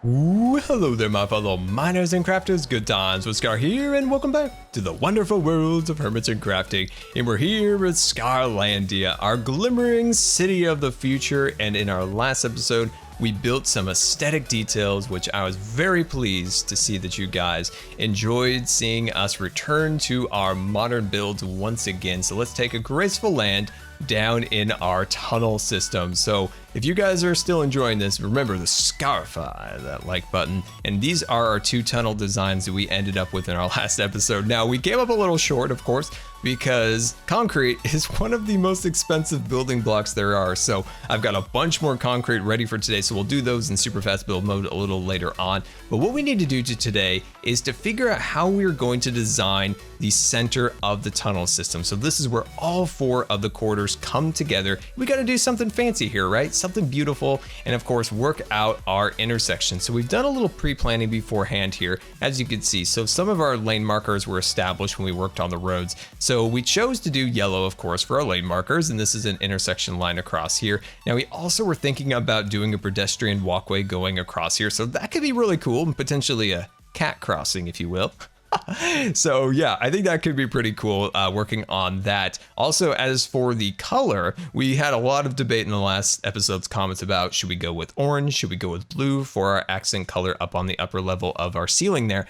Ooh, hello there, my fellow miners and crafters. Good times with Scar here, and welcome back to the wonderful worlds of hermits and crafting. And we're here with Scarlandia, our glimmering city of the future. And in our last episode, we built some aesthetic details, which I was very pleased to see that you guys enjoyed seeing us return to our modern builds once again. So let's take a graceful land down in our tunnel system. So if you guys are still enjoying this, remember to scarify that like button. And these are our two tunnel designs that we ended up with in our last episode. Now, we came up a little short, of course, because concrete is one of the most expensive building blocks there are. So I've got a bunch more concrete ready for today. So we'll do those in super fast build mode a little later on. But what we need to do today is to figure out how we're going to design the center of the tunnel system. So this is where all four of the quarters come together. We got to do something fancy here, right? Something beautiful, and of course work out our intersection. So we've done a little pre-planning beforehand here, as you can see. So some of our lane markers were established when we worked on the roads. So we chose to do yellow, of course, for our lane markers, and this is an intersection line across here. Now we also were thinking about doing a pedestrian walkway going across here, so that could be really cool, and potentially a cat crossing, if you will. So yeah, I think that could be pretty cool, working on that. Also, as for the color, we had a lot of debate in the last episode's comments about should we go with orange, should we go with blue for our accent color up on the upper level of our ceiling there.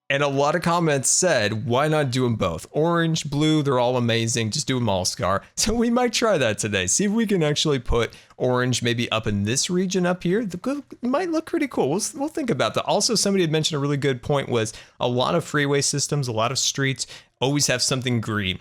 And a lot of comments said, why not do them both? Orange, blue, they're all amazing. Just do them all, Scar. So we might try that today. See if we can actually put orange maybe up in this region up here. It might look pretty cool. We'll think about that. Also, somebody had mentioned a really good point was a lot of freeway systems, a lot of streets always have something green.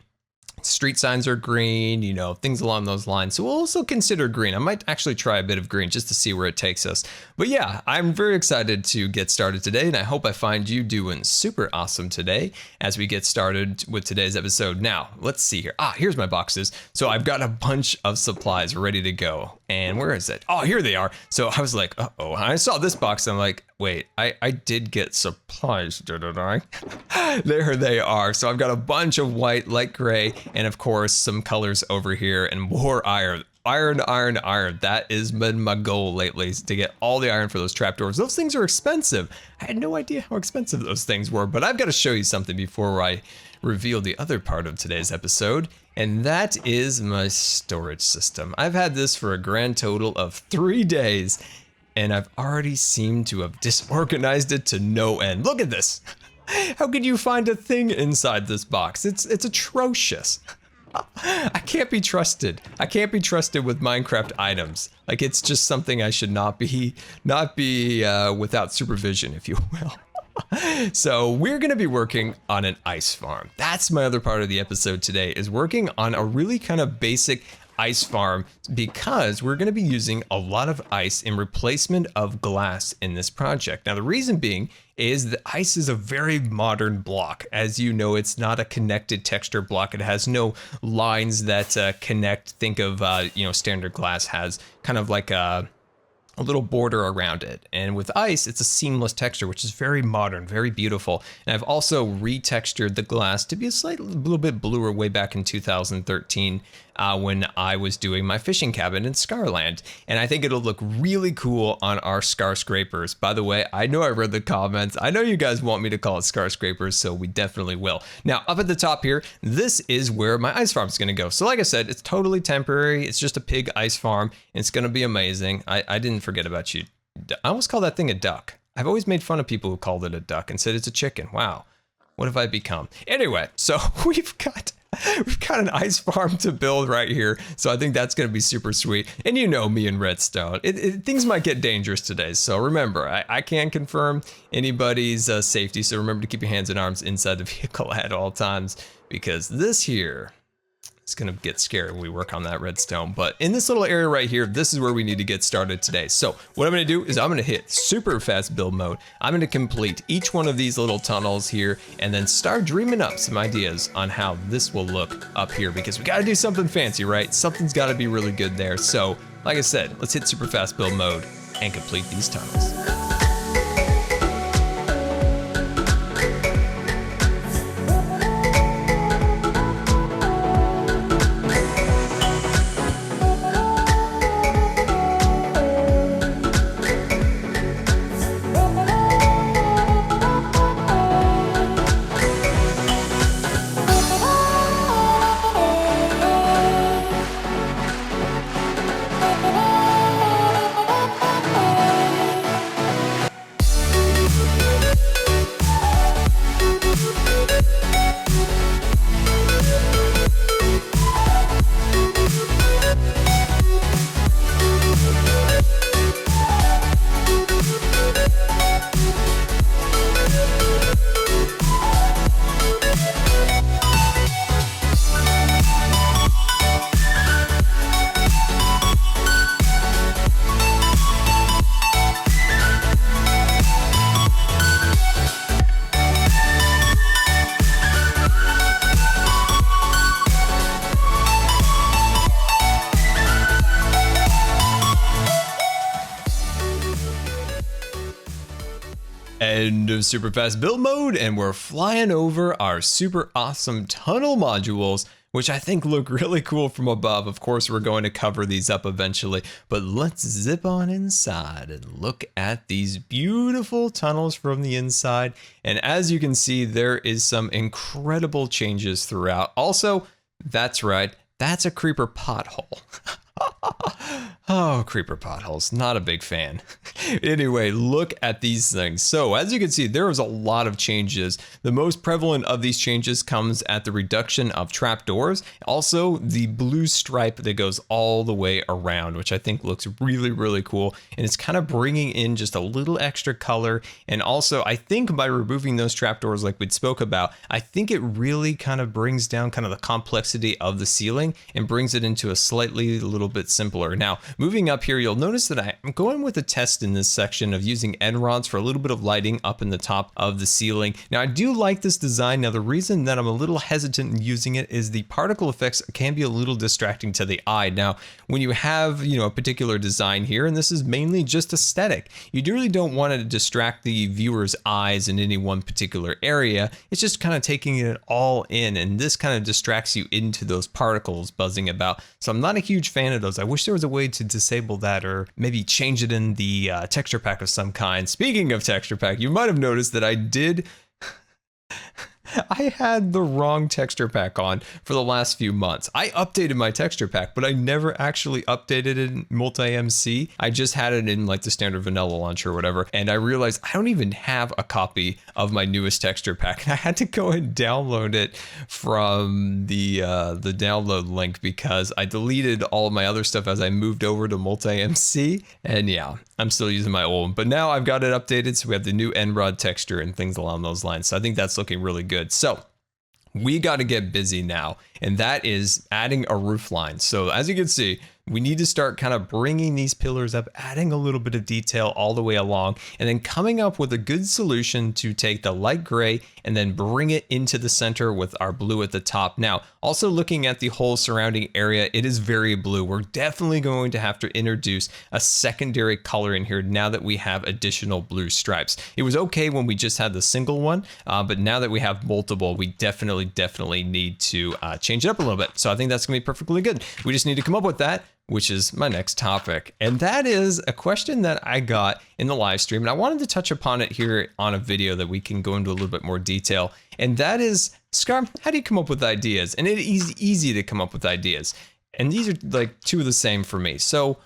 Street signs are green, you know, things along those lines. So we'll also consider green. I might actually try a bit of green just to see where it takes us. But yeah, I'm very excited to get started today, and I hope I find you doing super awesome today as we get started with today's episode. Now, let's see here. Here's my boxes. So I've got a bunch of supplies ready to go. And where is it? Oh, here they are. So I was like, uh-oh. I saw this box. I'm like, wait, I did get supplies, didn't I? There they are. So I've got a bunch of white, light gray, and of course some colors over here, and more iron. Iron. That has been my goal lately, is to get all the iron for those trapdoors. Those things are expensive. I had no idea how expensive those things were, but I've got to show you something before I reveal the other part of today's episode. And that is my storage system. I've had this for a grand total of 3 days, and I've already seemed to have disorganized it to no end. Look at this. How could you find a thing inside this box? It's atrocious. I can't be trusted. I can't be trusted with Minecraft items. Like, it's just something I should not be without supervision, if you will. So we're going to be working on an ice farm. That's my other part of the episode today, is working on a really kind of basic ice farm, because we're going to be using a lot of ice in replacement of glass in this project. Now, the reason being is that ice is a very modern block. As you know, it's not a connected texture block. It has no lines that connect. Think of, standard glass has kind of like a little border around it. And with ice, it's a seamless texture, which is very modern, very beautiful. And I've also retextured the glass to be a little bit bluer way back in 2013 when I was doing my fishing cabin in Scarland. And I think it'll look really cool on our skyscrapers. By the way, I know I read the comments. I know you guys want me to call it skyscrapers, so we definitely will. Now, up at the top here, this is where my ice farm is going to go. So like I said, it's totally temporary. It's just a pig ice farm. It's going to be amazing. I didn't forget about you. I almost call that thing a duck. I've always made fun of people who called it a duck and said it's a chicken. Wow. What have I become? Anyway, so we've got an ice farm to build right here. So I think that's going to be super sweet. And you know me and Redstone, things might get dangerous today. So remember, I can't confirm anybody's safety. So remember to keep your hands and arms inside the vehicle at all times, because this here, it's going to get scary when we work on that redstone. But in this little area right here, this is where we need to get started today. So what I'm going to do is I'm going to hit super fast build mode. I'm going to complete each one of these little tunnels here, and then start dreaming up some ideas on how this will look up here, because we got to do something fancy, right? Something's got to be really good there. So like I said, let's hit super fast build mode and complete these tunnels. End of super fast build mode, and we're flying over our super awesome tunnel modules, which I think look really cool from above. Of course, we're going to cover these up eventually, but let's zip on inside and look at these beautiful tunnels from the inside. And as you can see, there is some incredible changes throughout. Also, that's right, that's a creeper pothole. Oh, creeper potholes, not a big fan. Anyway, look at these things. So as you can see, there is a lot of changes. The most prevalent of these changes comes at the reduction of trapdoors. Also, the blue stripe that goes all the way around, which I think looks really, really cool. And it's kind of bringing in just a little extra color. And also, I think by removing those trapdoors like we spoke about, I think it really kind of brings down kind of the complexity of the ceiling and brings it into a slightly little bit simpler. Now, moving up here, you'll notice that I'm going with a test in this section of using end rods for a little bit of lighting up in the top of the ceiling. Now, I do like this design. Now, the reason that I'm a little hesitant in using it is the particle effects can be a little distracting to the eye. Now, when you have, a particular design here, and this is mainly just aesthetic, you really don't want to distract the viewer's eyes in any one particular area. It's just kind of taking it all in, and this kind of distracts you into those particles buzzing about. So I'm not a huge fan of those. I wish there was a way to disable that, or maybe change it in the texture pack of some kind. Speaking of texture pack, you might have noticed that I had the wrong texture pack on for the last few months. I updated my texture pack, but I never actually updated it in multi-MC. I just had it in like the standard vanilla launcher or whatever. And I realized I don't even have a copy of my newest texture pack. I had to go and download it from the download link because I deleted all of my other stuff as I moved over to multi-MC. And yeah, I'm still using my old one, but now I've got it updated. So we have the new end rod texture and things along those lines. So I think that's looking really good. So we got to get busy now, and that is adding a roof line. So as you can see, we need to start kind of bringing these pillars up, adding a little bit of detail all the way along, and then coming up with a good solution to take the light gray and then bring it into the center with our blue at the top. Now, also looking at the whole surrounding area, it is very blue. We're definitely going to have to introduce a secondary color in here now that we have additional blue stripes. It was okay when we just had the single one, but now that we have multiple, we definitely need to change it up a little bit. So I think that's gonna be perfectly good. We just need to come up with that, which is my next topic. And that is a question that I got in the live stream, and I wanted to touch upon it here on a video that we can go into a little bit more detail. And that is, Scar, how do you come up with ideas? And it is easy to come up with ideas. And these are like two of the same for me. So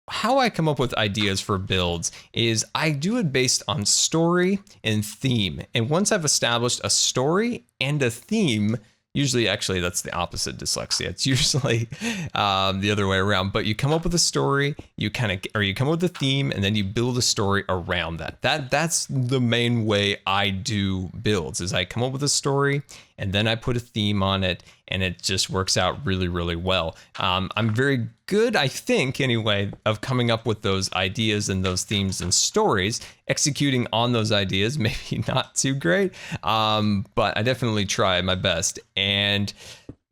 how I come up with ideas for builds is I do it based on story and theme. And once I've established a story and a theme, usually, actually, that's the opposite dyslexia. It's usually the other way around. But you come up with a story, you come up with a theme, and then you build a story around that. That's the main way I do builds. Is I come up with a story, and then I put a theme on it, and it just works out really, really well. I'm very good, I think, anyway, of coming up with those ideas and those themes and stories. Executing on those ideas, maybe not too great, but I definitely try my best. And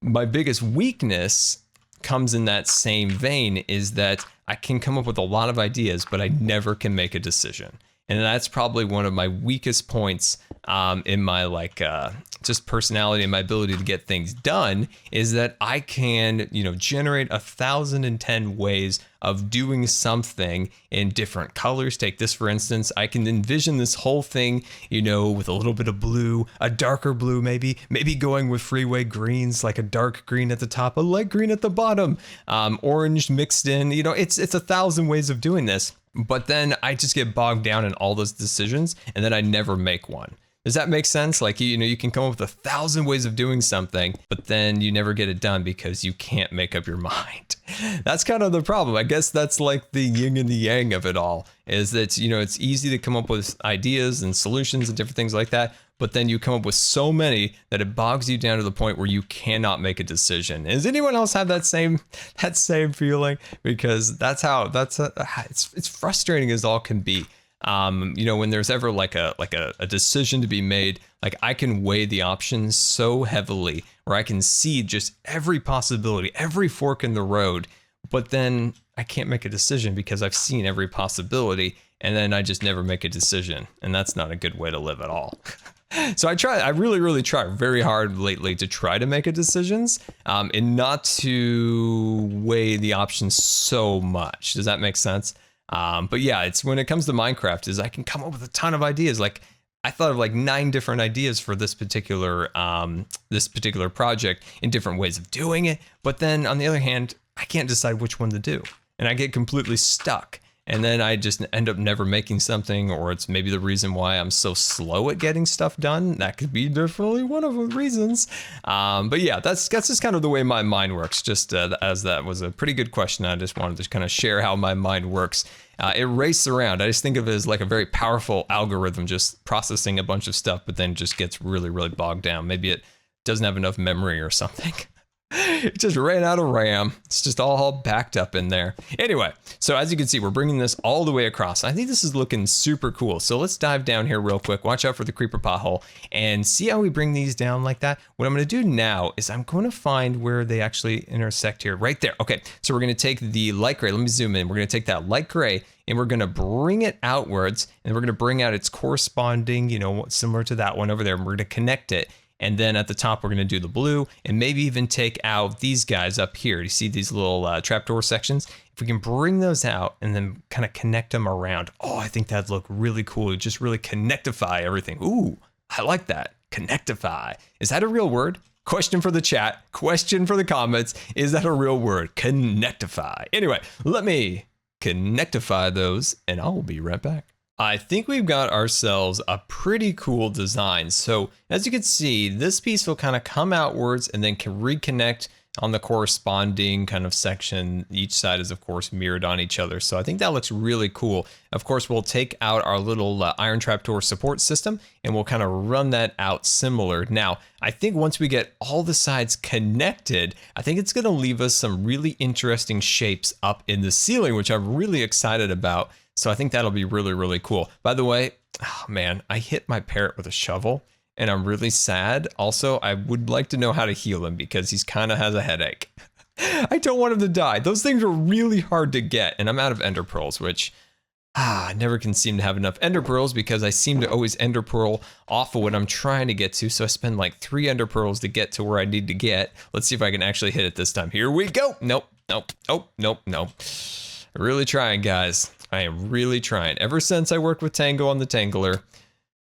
my biggest weakness comes in that same vein is that I can come up with a lot of ideas, but I never can make a decision. And that's probably one of my weakest points in my just personality and my ability to get things done, is that I can, generate 1,010 ways of doing something in different colors. Take this, for instance, I can envision this whole thing, with a little bit of blue, a darker blue, maybe going with freeway greens, like a dark green at the top, a light green at the bottom, orange mixed in, it's 1,000 ways of doing this. But then I just get bogged down in all those decisions, and then I never make one. Does that make sense? Like, you can come up with 1,000 ways of doing something, but then you never get it done because you can't make up your mind. That's kind of the problem. I guess that's like the yin and the yang of it all, is that, it's easy to come up with ideas and solutions and different things like that, but then you come up with so many that it bogs you down to the point where you cannot make a decision. Does anyone else have that same feeling? Because it's frustrating as all can be. When there's ever like a decision to be made, like I can weigh the options so heavily where I can see just every possibility, every fork in the road, but then I can't make a decision because I've seen every possibility. and then I just never make a decision, and that's not a good way to live at all. So I really try very hard lately to try to make a decisions and not to weigh the options so much. Does that make sense? But yeah, it's when it comes to Minecraft is I can come up with a ton of ideas. Like I thought of like 9 different ideas for this particular project in different ways of doing it. But then on the other hand, I can't decide which one to do, and I get completely stuck. And then I just end up never making something, or it's maybe the reason why I'm so slow at getting stuff done. That could be definitely one of the reasons. But yeah, that's just kind of the way my mind works. Just as that was a pretty good question, I just wanted to kind of share how my mind works. It races around. I just think of it as like a very powerful algorithm, just processing a bunch of stuff, but then just gets really bogged down. Maybe it doesn't have enough memory or something. It just ran out of RAM. It's just all backed up in there. Anyway, so as you can see, we're bringing this all the way across. I think this is looking super cool. So let's dive down here real quick. Watch out for the creeper pothole and see how we bring these down like that. What I'm going to do now is I'm going to find where they actually intersect here. Right there. Okay, so we're going to take the light gray. Let me zoom in. We're going to take that light gray and we're going to bring it outwards, and we're going to bring out its corresponding, similar to that one over there. And we're going to connect it. And then at the top, we're going to do the blue and maybe even take out these guys up here. You see these little trapdoor sections? If we can bring those out and then kind of connect them around. Oh, I think that'd look really cool. Just really connectify everything. Ooh, I like that. Connectify. Is that a real word? Question for the chat. Question for the comments. Is that a real word? Connectify. Anyway, let me connectify those and I'll be right back. I think we've got ourselves a pretty cool design. So as you can see, this piece will kind of come outwards and then can reconnect on the corresponding kind of section. Each side is of course mirrored on each other. So I think that looks really cool. Of course, we'll take out our little iron trapdoor support system and we'll kind of run that out similar. Now, I think once we get all the sides connected, I think it's going to leave us some really interesting shapes up in the ceiling, which I'm really excited about. So I think that'll be really cool. By the way, oh man, I hit my parrot with a shovel and I'm really sad. Also, I would like to know how to heal him because he's kind of has a headache. I don't want him to die. Those things are really hard to get, and I'm out of ender pearls, which I never can seem to have enough ender pearls because I seem to always ender pearl off of what I'm trying to get to. So I spend like 3 ender pearls to get to where I need to get. Let's see if I can actually hit it this time. Here we go. Nope. Oh, nope. Really trying, guys. I am really trying. Ever since I worked with Tango on the Tangler,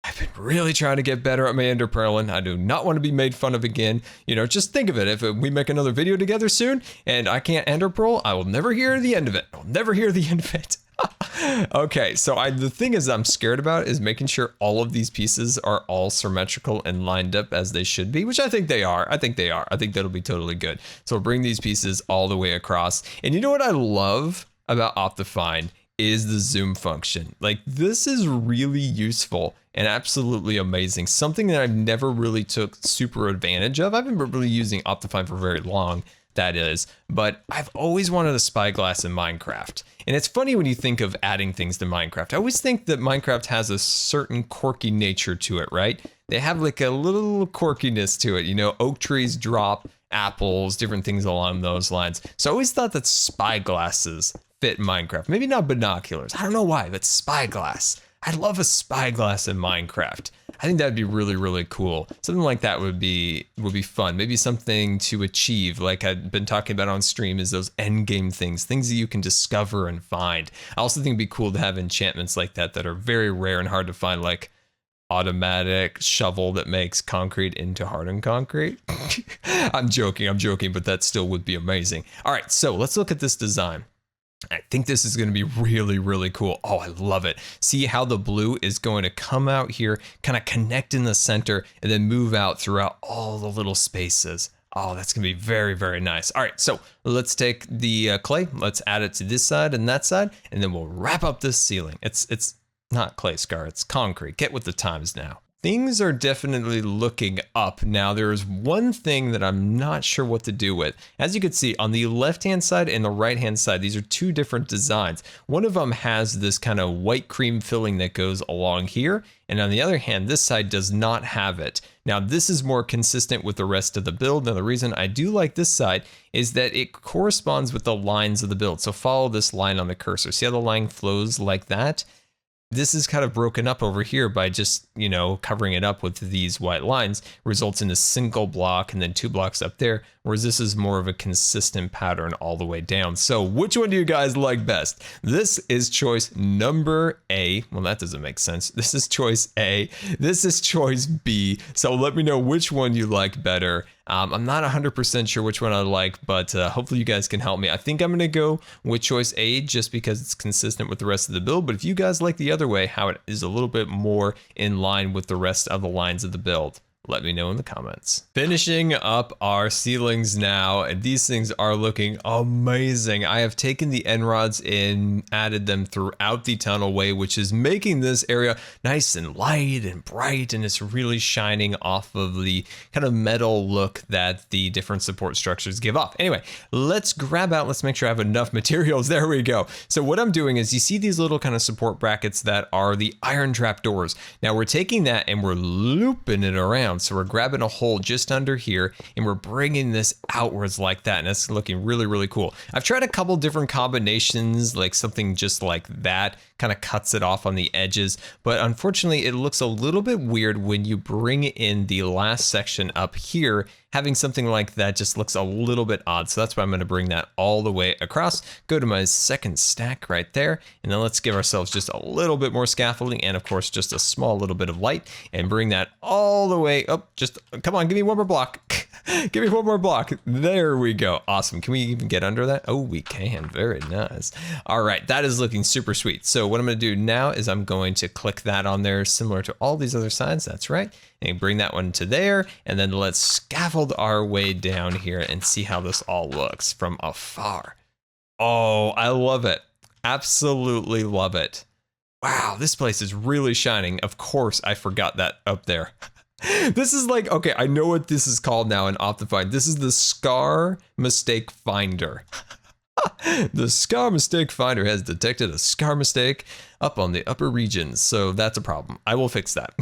I've been really trying to get better at my ender pearling. I do not want to be made fun of again. Just think of it. If we make another video together soon and I can't ender pearl, I will never hear the end of it. I'll never hear the end of it. Okay, so the thing is I'm scared about is making sure all of these pieces are all symmetrical and lined up as they should be, which I think they are. I think that'll be totally good. So we'll bring these pieces all the way across. And you know what I love about Optifine is the zoom function. Like, this is really useful and absolutely amazing. Something that I've never really took super advantage of. I haven't been really using Optifine for very long, that is, but I've always wanted a spyglass in Minecraft. And it's funny when you think of adding things to Minecraft. I always think that Minecraft has a certain quirky nature to it, right? They have like a little quirkiness to it. Oak trees drop apples, different things along those lines. So I always thought that spyglasses fit Minecraft. Maybe not binoculars. I don't know why, but spyglass. I'd love a spyglass in Minecraft. I think that'd be really cool. Something like that would be fun. Maybe something to achieve, like I've been talking about on stream, is those end game things that you can discover and find. I also think it'd be cool to have enchantments like that are very rare and hard to find, like automatic shovel that makes concrete into hardened concrete. I'm joking, but that still would be amazing. All right, so let's look at this design. I think this is going to be really cool. Oh, I love it. See how the blue is going to come out here, kind of connect in the center, and then move out throughout all the little spaces. Oh, that's going to be very nice. All right, so let's take the clay. Let's add it to this side and that side, and then we'll wrap up this ceiling. It's not clay, Scar. It's concrete. Get with the times now. Things are definitely looking up. Now, there is one thing that I'm not sure what to do with. As you can see, on the left-hand side and the right-hand side, these are 2 different designs. One of them has this kind of white cream filling that goes along here, and on the other hand, this side does not have it. Now, this is more consistent with the rest of the build. Now, the reason I do like this side is that it corresponds with the lines of the build. So follow this line on the cursor. See how the line flows like that? this is kind of broken up over here by just, you know, covering it up with these white lines results in a single block and then 2 blocks up there, whereas this is more of a consistent pattern all the way down. So which one do you guys like best? This is choice number A. Well, that doesn't make sense. This is choice A. This is choice B. So let me know which one you like better. I'm not 100% sure which one I like, but hopefully you guys can help me. I think I'm going to go with choice A just because it's consistent with the rest of the build. But if you guys like the other way, how it is a little bit more in line with the rest of the lines of the build, let me know in the comments. Finishing up our ceilings now, and these things are looking amazing. I have taken the end rods and added them throughout the tunnelway, which is making this area nice and light and bright, and it's really shining off of the kind of metal look that the different support structures give off. Anyway, let's make sure I have enough materials. There we go. So what I'm doing is, you see these little kind of support brackets that are the iron trap doors. Now we're taking that and we're looping it around. So we're grabbing a hole just under here and we're bringing this outwards like that. And it's looking really, really cool. I've tried a couple different combinations, like something just like that kind of cuts it off on the edges. But unfortunately, it looks a little bit weird when you bring in the last section up here. Having something like that just looks a little bit odd. So that's why I'm going to bring that all the way across. Go to my second stack right there. And then let's give ourselves just a little bit more scaffolding. And of course, just a small little bit of light. And bring that all the way up. Just, come on, give me one more block. Give me one more block. There we go. Awesome. Can we even get under that? Oh, we can. Very nice. All right. That is looking super sweet. So what I'm going to do now is I'm going to click that on there similar to all these other sides. That's right. And bring that one to there. And then let's scaffold our way down here and see how this all looks from afar. Oh, I love it. Absolutely love it. Wow, this place is really shining. Of course, I forgot that up there. This is like, okay, I know what this is called now in Optifine. This is the Scar Mistake Finder. The Scar Mistake Finder has detected a scar mistake up on the upper regions. So that's a problem. I will fix that.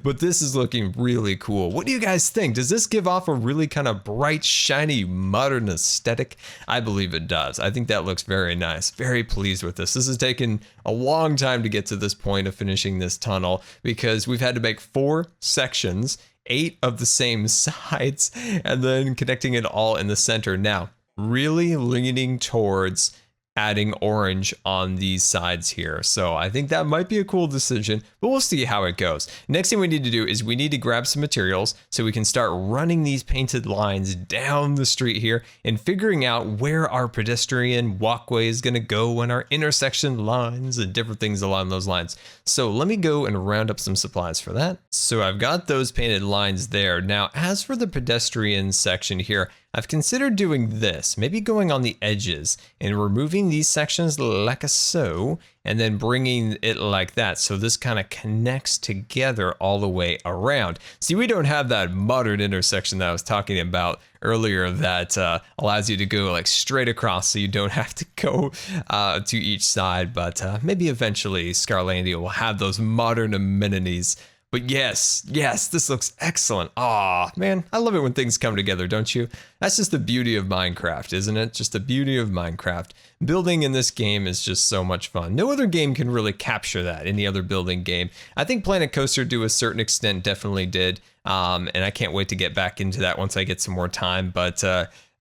But this is looking really cool. What do you guys think? Does this give off a really kind of bright, shiny, modern aesthetic? I believe it does. I think that looks very nice. Very pleased with this. This has taken a long time to get to this point of finishing this tunnel because we've had to make 4 sections, 8 of the same sides, and then connecting it all in the center. Now, really leaning towards adding orange on these sides here. So I think that might be a cool decision, but we'll see how it goes. Next thing we need to do is we need to grab some materials so we can start running these painted lines down the street here and figuring out where our pedestrian walkway is going to go and our intersection lines and different things along those lines. So let me go and round up some supplies for that. So I've got those painted lines there. Now, as for the pedestrian section here, I've considered doing this, maybe going on the edges and removing these sections like so, and then bringing it like that. So this kind of connects together all the way around. See, we don't have that modern intersection that I was talking about earlier that allows you to go like straight across so you don't have to go to each side. But maybe eventually Scarlandia will have those modern amenities. But yes, this looks excellent. Aw, man, I love it when things come together, don't you? That's just the beauty of Minecraft, isn't it? Just the beauty of Minecraft. Building in this game is just so much fun. No other game can really capture that, any other building game. I think Planet Coaster, to a certain extent, definitely did. And I can't wait to get back into that once I get some more time. But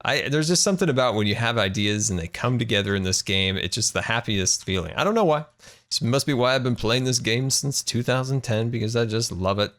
there's just something about when you have ideas and they come together in this game. It's just the happiest feeling. I don't know why. This must be why I've been playing this game since 2010, because I just love it.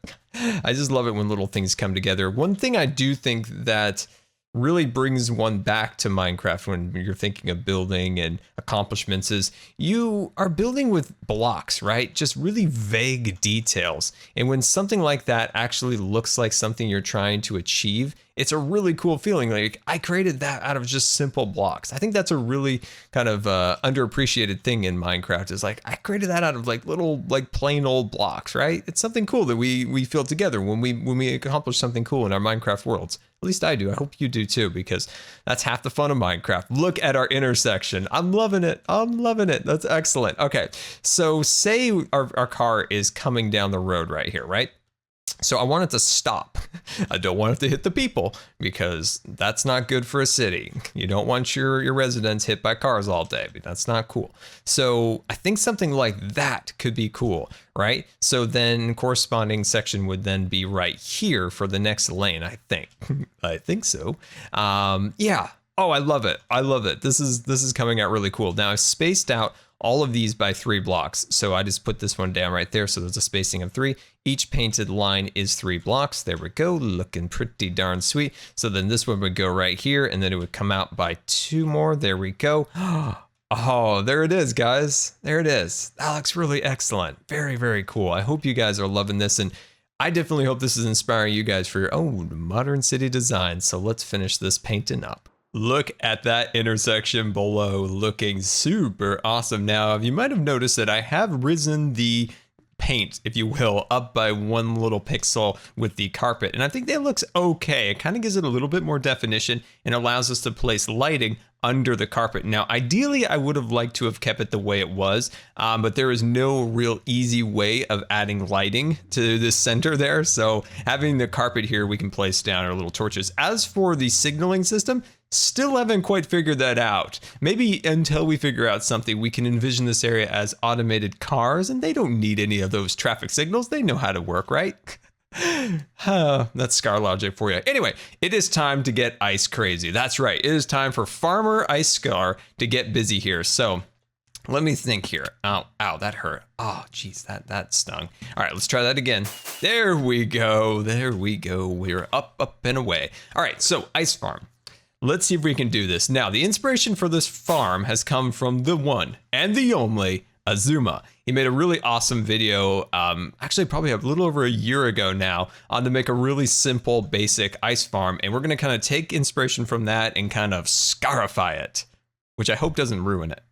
I just love it when little things come together. One thing I do think that really brings one back to Minecraft when you're thinking of building and accomplishments is you are building with blocks, right? Just really vague details. And when something like that actually looks like something you're trying to achieve, it's a really cool feeling. Like, I created that out of just simple blocks. I think that's a really kind of underappreciated thing in Minecraft, is like, I created that out of like little, like plain old blocks, right? It's something cool that we feel together when we accomplish something cool in our Minecraft worlds. At least I do. I hope you do too, because that's half the fun of Minecraft. Look at our intersection. I'm loving it. I'm loving it. That's excellent. Okay, so say our car is coming down the road right here, right? So I want it to stop. I don't want it to hit the people because that's not good for a city. You don't want your residents hit by cars all day. That's not cool. So I think something like that could be cool, right? So then corresponding section would then be right here for the next lane, I think. I think so. Yeah. Oh, I love it. I love it. This is coming out really cool. Now I've spaced out all of these by 3 blocks. So I just put this one down right there. So there's a spacing of 3. Each painted line is 3 blocks. There we go. Looking pretty darn sweet. So then this one would go right here and then it would come out by 2 more. There we go. Oh, there it is, guys. There it is. That looks really excellent. Very, very cool. I hope you guys are loving this. And I definitely hope this is inspiring you guys for your own modern city design. So let's finish this painting up. Look at that intersection below, looking super awesome. Now, you might have noticed that I have risen the paint, if you will, up by 1 little pixel with the carpet. And I think that looks okay. It kind of gives it a little bit more definition and allows us to place lighting under the carpet. Now, ideally, I would have liked to have kept it the way it was, but there is no real easy way of adding lighting to the center there. So having the carpet here, we can place down our little torches. As for the signaling system, still haven't quite figured that out. Maybe until we figure out something, we can envision this area as automated cars, and they don't need any of those traffic signals. They know how to work, right? That's Scar logic for you. Anyway, it is time to get ice crazy. That's right. It is time for Farmer Ice Scar to get busy here. So let me think here. Ow, that hurt. Oh, geez, that stung. All right, let's try that again. There we go. There we go. We're up and away. All right, so ice farm. Let's see if we can do this. Now, the inspiration for this farm has come from the one and the only Azuma. He made a really awesome video, actually probably a little over a year ago now, on to make a really simple, basic ice farm. And we're going to kind of take inspiration from that and kind of scarify it, which I hope doesn't ruin it.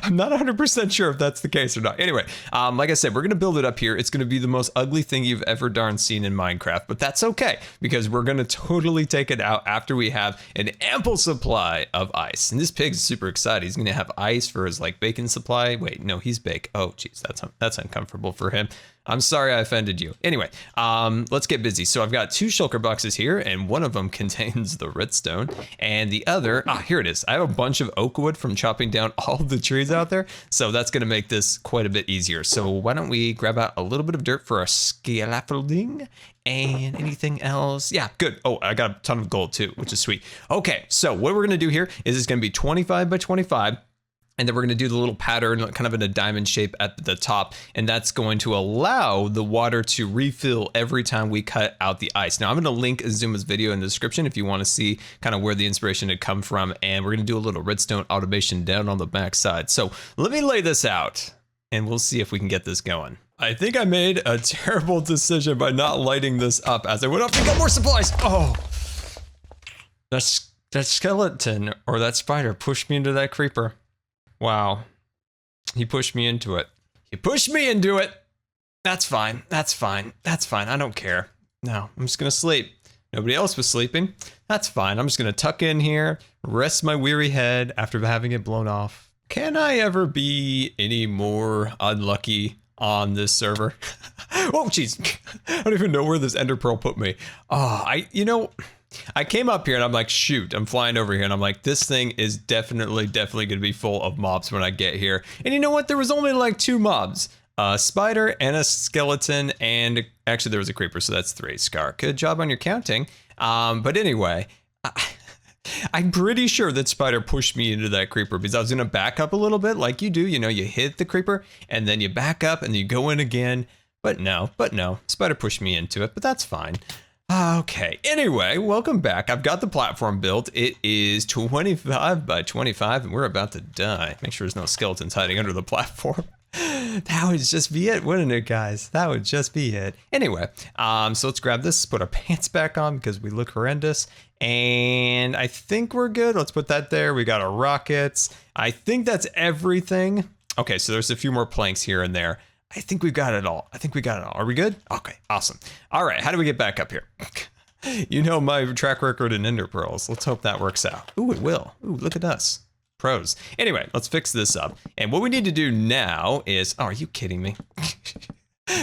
I'm not 100% sure if that's the case or not. Anyway, like I said, we're going to build it up here. It's going to be the most ugly thing you've ever darn seen in Minecraft, but that's okay because we're going to totally take it out after we have an ample supply of ice. And this pig's super excited. He's going to have ice for his like bacon supply. Wait, no, he's bake. Oh, geez, that's uncomfortable for him. I'm sorry I offended you. Anyway, let's get busy. So I've got 2 shulker boxes here, and one of them contains the redstone, and the other, here it is. I have a bunch of oak wood from chopping down all the trees out there, so that's going to make this quite a bit easier. So why don't we grab out a little bit of dirt for our scaffolding, and anything else? Yeah, good. Oh, I got a ton of gold too, which is sweet. Okay, so what we're going to do here is it's going to be 25 by 25. And then we're going to do the little pattern kind of in a diamond shape at the top. And that's going to allow the water to refill every time we cut out the ice. Now, I'm going to link Azuma's video in the description if you want to see kind of where the inspiration had come from. And we're going to do a little redstone automation down on the back side. So let me lay this out and we'll see if we can get this going. I think I made a terrible decision by not lighting this up as I went off to get more supplies. Oh, that skeleton or that spider pushed me into that creeper. Wow. He pushed me into it. He pushed me into it. That's fine. That's fine. That's fine. I don't care. No, I'm just going to sleep. Nobody else was sleeping. That's fine. I'm just going to tuck in here, rest my weary head after having it blown off. Can I ever be any more unlucky on this server? Oh, jeez. I don't even know where this ender pearl put me. Oh, I came up here and I'm like, shoot, I'm flying over here and I'm like, this thing is definitely going to be full of mobs when I get here. And you know what? There was only like 2 mobs, a spider and a skeleton. And actually there was a creeper. So that's 3. Scar, good job on your counting. But anyway, I'm pretty sure that spider pushed me into that creeper because I was going to back up a little bit like you do. You know, you hit the creeper and then you back up and you go in again. But no, spider pushed me into it, but that's fine. Okay, anyway, welcome back. I've got the platform built. It is 25 by 25 and we're about to die. Make sure there's no skeletons hiding under the platform. That would just be it, wouldn't it, guys? That would just be it. Anyway, so let's grab this, put our pants back on because we look horrendous. And I think we're good. Let's put that there. We got our rockets. I think that's everything. Okay, so there's a few more planks here and there. I think we've got it all. Are we good? Okay, awesome. All right, how do we get back up here? You know my track record in ender pearls. Let's hope that works out. Ooh, it will. Ooh, look at us. Pros. Anyway, let's fix this up. And what we need to do now is, oh, are you kidding me?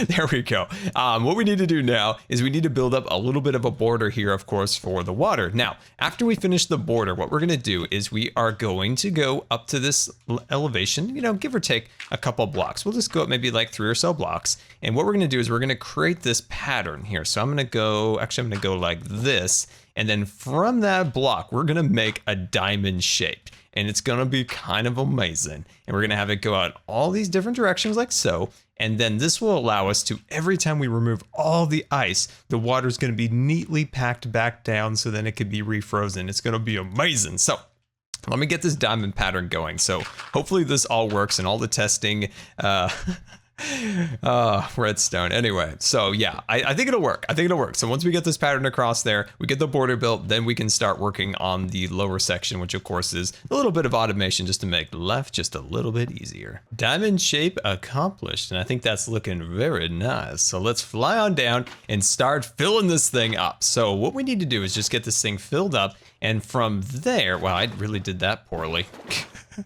There we go. What we need to do now is we need to build up a little bit of a border here, of course, for the water. Now, after we finish the border, what we're going to do is we are going to go up to this elevation, you know, give or take a couple blocks. We'll just go up maybe like 3 or so blocks. And what we're going to do is we're going to create this pattern here. So I'm going to go, actually, I'm going to go like this. And then from that block, we're going to make a diamond shape. And it's going to be kind of amazing. And we're going to have it go out all these different directions like so. And then this will allow us to, every time we remove all the ice, the water is going to be neatly packed back down so then it can be refrozen. It's going to be amazing. So let me get this diamond pattern going. So hopefully this all works and all the testing, redstone. Anyway, so yeah, I think it'll work. I think it'll work. So once we get this pattern across there, we get the border built, then we can start working on the lower section, which of course is a little bit of automation just to make left just a little bit easier. Diamond shape accomplished. And I think that's looking very nice. So let's fly on down and start filling this thing up. So what we need to do is just get this thing filled up. And from there, wow, I really did that poorly.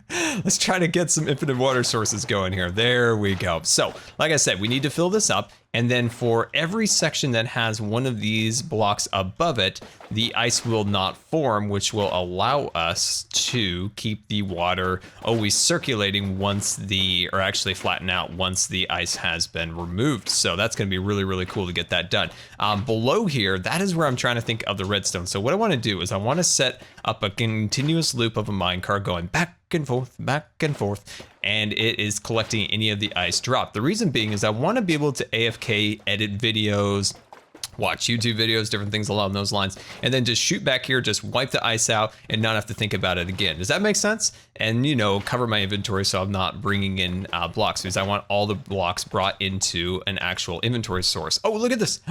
Let's try to get some infinite water sources going here. There we go. So, like I said, we need to fill this up. And then for every section that has one of these blocks above it, the ice will not form, which will allow us to keep the water always circulating once or actually flatten out once the ice has been removed. So that's going to be really, really cool to get that done. Below here, that is where I'm trying to think of the redstone. So what I want to do is I want to set up a continuous loop of a minecart going back and forth, and it is collecting any of the ice drop. The reason being is I want to be able to AFK edit videos, watch YouTube videos, different things along those lines, and then just shoot back here, just wipe the ice out and not have to think about it again. Does that make sense? And, you know, cover my inventory so I'm not bringing in blocks, because I want all the blocks brought into an actual inventory source. Oh, look at this.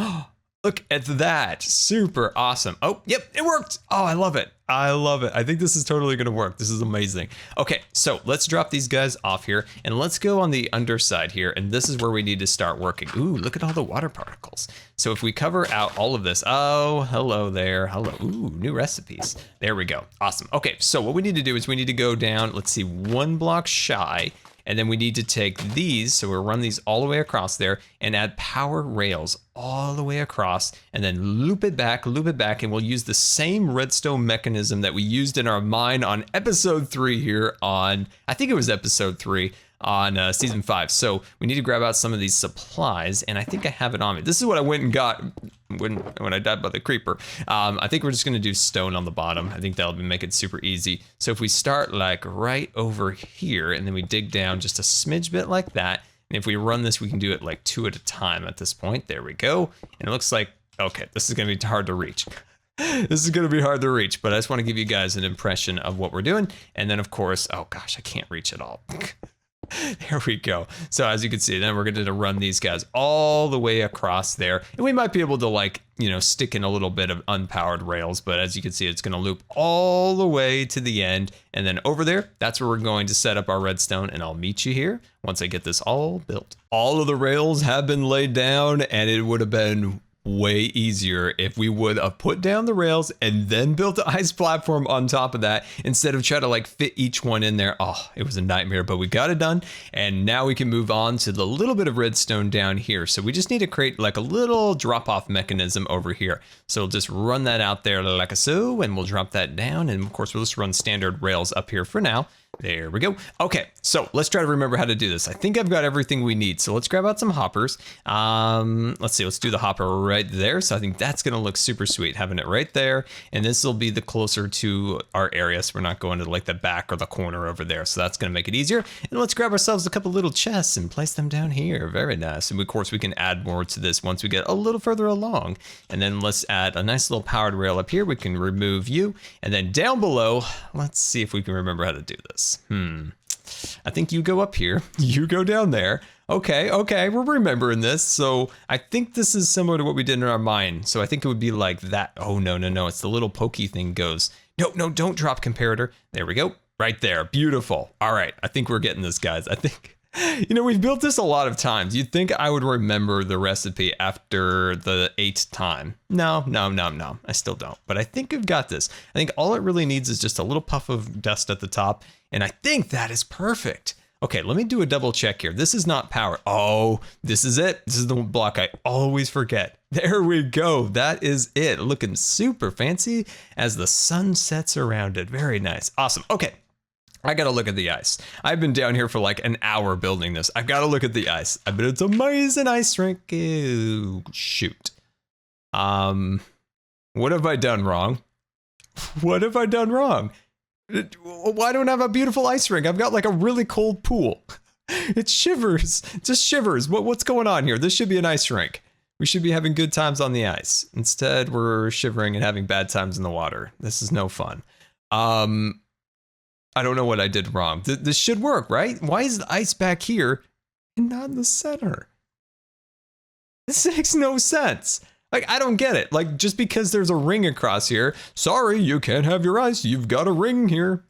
Look at that. Super awesome. Oh, yep, it worked. Oh, I love it. I love it. I think this is totally going to work. This is amazing. Okay, so let's drop these guys off here and let's go on the underside here. And this is where we need to start working. Ooh, look at all the water particles. So if we cover out all of this, oh, hello there. Hello. Ooh, new recipes. There we go. Awesome. Okay, so what we need to do is we need to go down, let's see, 1 block shy. And then we need to take these, so we'll run these all the way across there and add power rails all the way across and then loop it back, and we'll use the same redstone mechanism that we used in our mine on episode 3 here on, I think it was episode 3 on season 5. So we need to grab out some of these supplies, and I think I have it on me. This is what I went and got when I died by the creeper. I think we're just gonna do stone on the bottom. I think that'll make it super easy. So if we start like right over here and then we dig down just a smidge bit like that, and if we run this, we can do it like 2 at a time at this point. There we go. And it looks like, okay, this is gonna be hard to reach. This is gonna be hard to reach, but I just wanna give you guys an impression of what we're doing. And then of course, oh gosh, I can't reach it all. There we go. So as you can see, then we're going to run these guys all the way across there. And we might be able to, like, you know, stick in a little bit of unpowered rails, but as you can see, it's going to loop all the way to the end. And then over there, that's where we're going to set up our redstone, and I'll meet you here once I get this all built. All of the rails have been laid down, and it would have been way easier if we would have put down the rails and then built the ice platform on top of that instead of trying to like fit each one in there. Oh, it was a nightmare, but we got it done. And now we can move on to the little bit of redstone down here. So we just need to create like a little drop off mechanism over here. So we'll just run that out there like so, and we'll drop that down. And of course, we'll just run standard rails up here for now. There we go. Okay, so let's try to remember how to do this. I think I've got everything we need. So let's grab out some hoppers. Let's see, let's do the hopper right there. So I think that's gonna look super sweet, having it right there. And this will be the closer to our area, so we're not going to like the back or the corner over there. So that's gonna make it easier. And let's grab ourselves a couple little chests and place them down here. Very nice. And of course we can add more to this once we get a little further along. And then let's add a nice little powered rail up here. We can remove you. And then down below, let's see if we can remember how to do this. I think you go up here, you go down there. Okay, we're remembering this. So I think this is similar to what we did in our mine. So I think it would be like that. Oh, no, it's the little pokey thing goes. No, don't drop comparator. There we go, right there, beautiful. All right, I think we're getting this, guys. I think, you know, we've built this a lot of times. You'd think I would remember the recipe after the 8th time. No, I still don't. But I think we've got this. I think all it really needs is just a little puff of dust at the top. And I think that is perfect. Okay, let me do a double check here. This is not power. Oh, this is it. This is the block I always forget. There we go. That is it. Looking super fancy as the sun sets around it. Very nice. Awesome. Okay. I gotta look at the ice. I've been down here for like an hour building this. I've gotta look at the ice. I bet it's amazing ice rink. Ew, shoot. What have I done wrong? What have I done wrong? Why don't I have a beautiful ice rink? I've got like a really cold pool. It shivers, just shivers. What's going on here? This should be an ice rink. We should be having good times on the ice. Instead, we're shivering and having bad times in the water. This is no fun. I don't know what I did wrong. This should work, right? Why is the ice back here and not in the center? This makes no sense. Like, I don't get it. Like, just because there's a ring across here, sorry, you can't have your ice. You've got a ring here.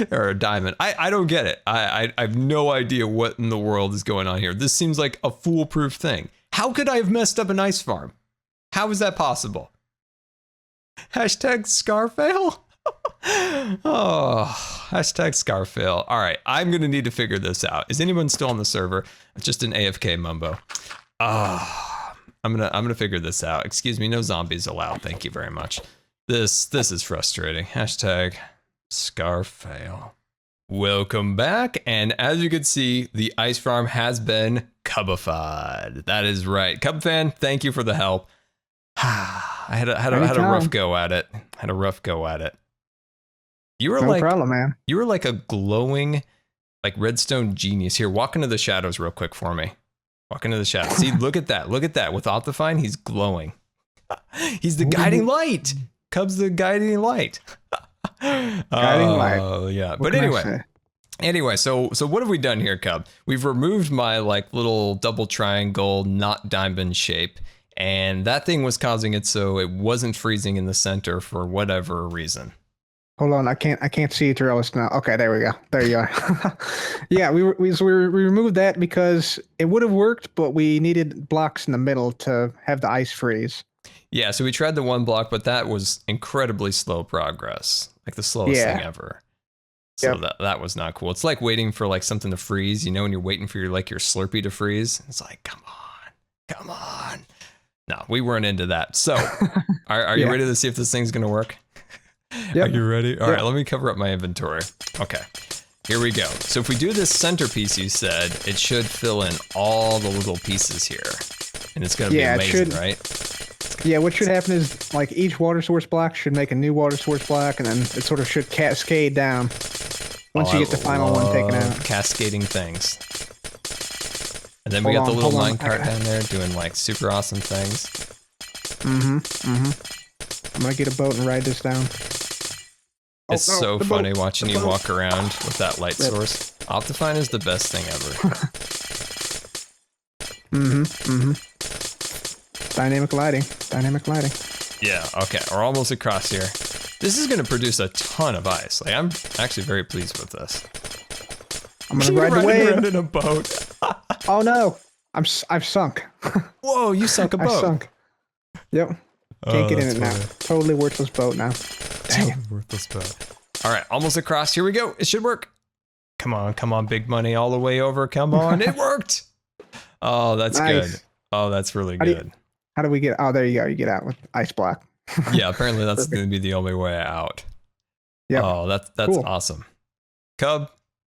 Or a diamond. I don't get it. I have no idea what in the world is going on here. This seems like a foolproof thing. How could I have messed up an ice farm? How is that possible? Hashtag Scarfail? Oh, hashtag Scarfail. All right, I'm going to need to figure this out. Is anyone still on the server? It's just an AFK mumbo. I'm gonna figure this out. Excuse me, no zombies allowed. Thank you very much. This is frustrating. Hashtag Scarfail. Welcome back, and as you can see, the ice farm has been cubified. That is right. Cub fan, thank you for the help. I had a rough go at it. You were no problem, man. You were like a glowing, like redstone genius. Here, walk into the shadows real quick for me. Walk into the shadows. See, look at that. Look at that. With Optifine, he's glowing. He's the guiding light. Cub's the guiding light. Guiding light. Oh, yeah. But anyway, so what have we done here, Cub? We've removed my like little double triangle, not diamond shape. And that thing was causing it so it wasn't freezing in the center for whatever reason. Hold on, I can't see Terrellus now. Okay, there we go. There you are. Yeah, we removed that because it would have worked, but we needed blocks in the middle to have the ice freeze. Yeah, so we tried the one block, but that was incredibly slow progress, like the slowest thing ever. So that was not cool. It's like waiting for like something to freeze, you know, when you're waiting for your Slurpee to freeze. It's like, come on. No, we weren't into that. So, are you ready to see if this thing's gonna work? Yep. Are you ready? All right, let me cover up my inventory. Okay, here we go. So if we do this centerpiece, you said, it should fill in all the little pieces here. And it's going to be amazing, right? Yeah, what should happen is, like, each water source block should make a new water source block, and then it sort of should cascade down once you get the final one taken out. Cascading things. And then we got the little minecart down there doing, like, super awesome things. I'm going to get a boat and ride this down. It's so funny watching you walk around with that light source. Optifine is the best thing ever. Dynamic lighting. Yeah, okay, we're almost across here. This is going to produce a ton of ice. Like, I'm actually very pleased with this. I'm going to ride the wave. Around in a boat. Oh no, I've sunk. Whoa, you sunk a boat. I sunk. Yep. Can't get in it now. Totally worthless boat now. Dang it. Worthless boat. All right, almost across. Here we go. It should work. Come on, big money all the way over. Come on, it worked. Oh, that's good. Oh, that's really good. How do we get? Oh, there you go. You get out with ice block. Yeah, apparently that's going to be the only way out. Yeah. Oh, that's cool. Awesome. Cub,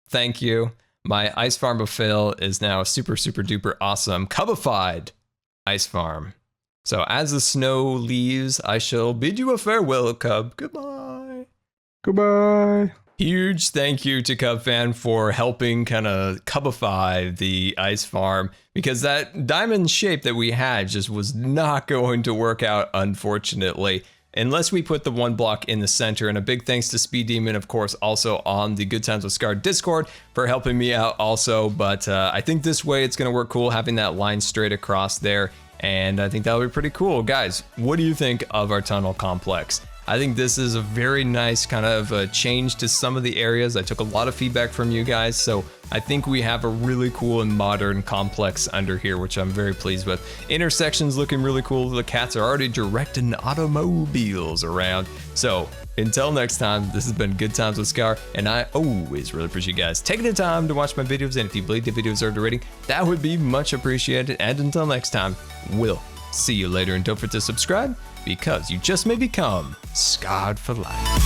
thank you. My ice farm of fail is now super duper awesome cubified ice farm. So as the snow leaves, I shall bid you a farewell, Cub. Goodbye. Goodbye. Huge thank you to Cub Fan for helping kind of cubify the ice farm, because that diamond shape that we had just was not going to work out, unfortunately, unless we put the one block in the center. And a big thanks to Speed Demon, of course, also on the Good Times with Scar Discord for helping me out also. But I think this way it's going to work cool, having that line straight across there. And I think that'll be pretty cool. Guys, what do you think of our tunnel complex? I think this is a very nice kind of change to some of the areas. I took a lot of feedback from you guys, so I think we have a really cool and modern complex under here, which I'm very pleased with. Intersections looking really cool. The cats are already directing automobiles around. So until next time, this has been Good Times with Scar, and I always really appreciate you guys taking the time to watch my videos, and if you believe the video deserved a rating, that would be much appreciated. And until next time, we'll see you later, and don't forget to subscribe, because you just may become scarred for life.